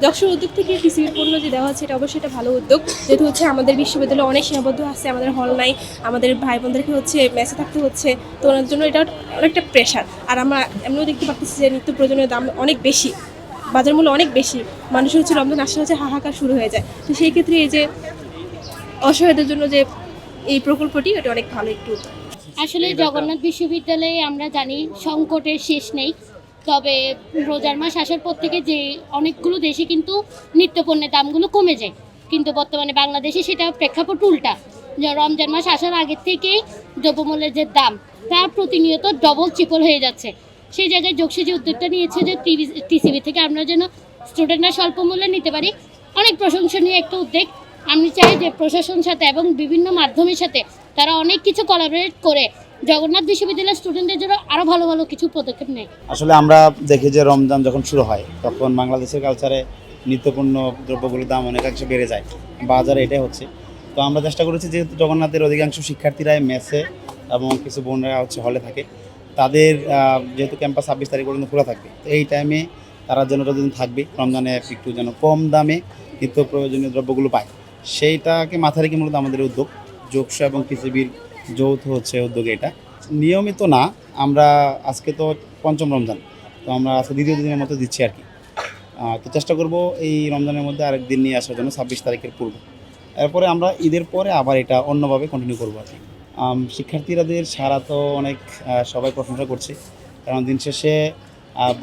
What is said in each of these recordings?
যশোর উদ্যোগ থেকে টিসিবির পণ্য যে দেওয়া হচ্ছে এটা অবশ্যই একটা ভালো উদ্যোগ, যেহেতু হচ্ছে আমাদের বিশ্ববিদ্যালয়ে অনেক সীমাবদ্ধ আছে, আমাদের হল নাই, আমাদের ভাই বোনদেরকে হচ্ছে মেসে থাকতে হচ্ছে, তো ওনার জন্য এটা অনেকটা প্রেশার। আর আমরা এমনিও দেখতে পাচ্ছি যে নিত্য প্রয়োজনীয় দাম অনেক বেশি, বাজার মূল্য অনেক বেশি, মানুষ হচ্ছে রমজান আসলে হচ্ছে হাহাকার শুরু হয়ে যায়। তো সেই ক্ষেত্রে এই যে অসহায়দের জন্য যে এই প্রকল্পটি, এটা অনেক ভালো একটু। আসলে জগন্নাথ বিশ্ববিদ্যালয়ে আমরা জানি সংকটের শেষ নেই। তবে রোজার মাস আসার পর থেকে যে অনেকগুলো দেশে কিন্তু নিত্যপণ্যের দামগুলো কমে যায়, কিন্তু বর্তমানে বাংলাদেশে সেটা প্রেক্ষাপট উল্টা। যে রমজান মাস আসার আগের থেকেই দ্রব্যমূল্যের যে দাম তা প্রতিনিয়ত ডবল ট্রিপল হয়ে যাচ্ছে। সেই জায়গায় যোগসী যে উদ্যোগটা নিয়েছে যে টিসিবি থেকে আমরা যেন স্টুডেন্টরা স্বল্প মূল্যে নিতে পারি, অনেক প্রশংসনীয় একটা উদ্যোগ। আমি চাই যে প্রশাসনের সাথে এবং বিভিন্ন মাধ্যমের সাথে তারা অনেক কিছু কোলাবরেট করে জগন্নাথ বিশ্ববিদ্যালয়ের স্টুডেন্টদের জন্য আরও ভালো ভালো কিছু পদক্ষেপ নেয়। আসলে আমরা দেখি যে রমজান যখন শুরু হয় তখন বাংলাদেশের কালচারে নিত্যপণ্য দ্রব্যগুলোর দাম অনেকাংশে বেড়ে যায়, বাজারে এটাই হচ্ছে। তো আমরা চেষ্টা করেছি যেহেতু জগন্নাথের অধিকাংশ শিক্ষার্থীরাই মেসে এবং কিছু বোনরা হচ্ছে হলে থাকে, তাদের যেহেতু ক্যাম্পাস 26 তারিখ পর্যন্ত খোলা থাকবে, তো এই টাইমে তারা যেন যতদিন থাকবে রমজানে একটু যেন কম দামে নিত্য প্রয়োজনীয় দ্রব্যগুলো পায়, সেইটাকে মাথায় রেখে মূলত আমাদের উদ্যোগ। যোগসা এবং টিসিবির যৌথ হচ্ছে উদ্যোগ। এটা নিয়মিত না, আমরা আজকে তো পঞ্চম রমজান, তো আমরা আজকে দ্বিতীয় দিনের মতো দিচ্ছি আর কি। তো চেষ্টা করব এই রমজানের মধ্যে আরেক দিন নিয়ে আসার জন্য 26 তারিখের পূর্ব। এরপরে আমরা ঈদের পরে আবার এটা অন্যভাবে কন্টিনিউ করবো আর কি। শিক্ষার্থীরাদের সারা তো অনেক সবাই প্রশংসা করছে, কারণ দিন শেষে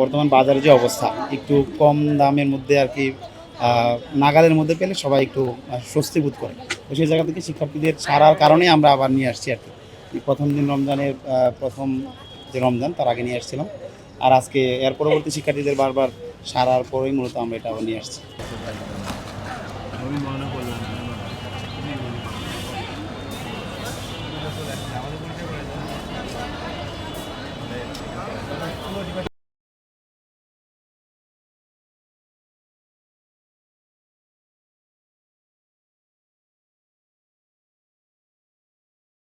বর্তমান বাজারে যে অবস্থা, একটু কম দামের মধ্যে আর কি নাগালের মধ্যে পেলে সবাই একটু স্বস্তি বোধ করে। তো সেই জায়গা থেকে শিক্ষার্থীদের সারার কারণে আমরা আবার নিয়ে আসছি আর কি। প্রথম দিন রমজানের প্রথম যে রমজান তার আগে নিয়ে আসছিলাম, আর আজকে এর পরবর্তী শিক্ষার্থীদের বারবার সারার পরেই মূলত আমরা এটা আবার নিয়ে আসছি।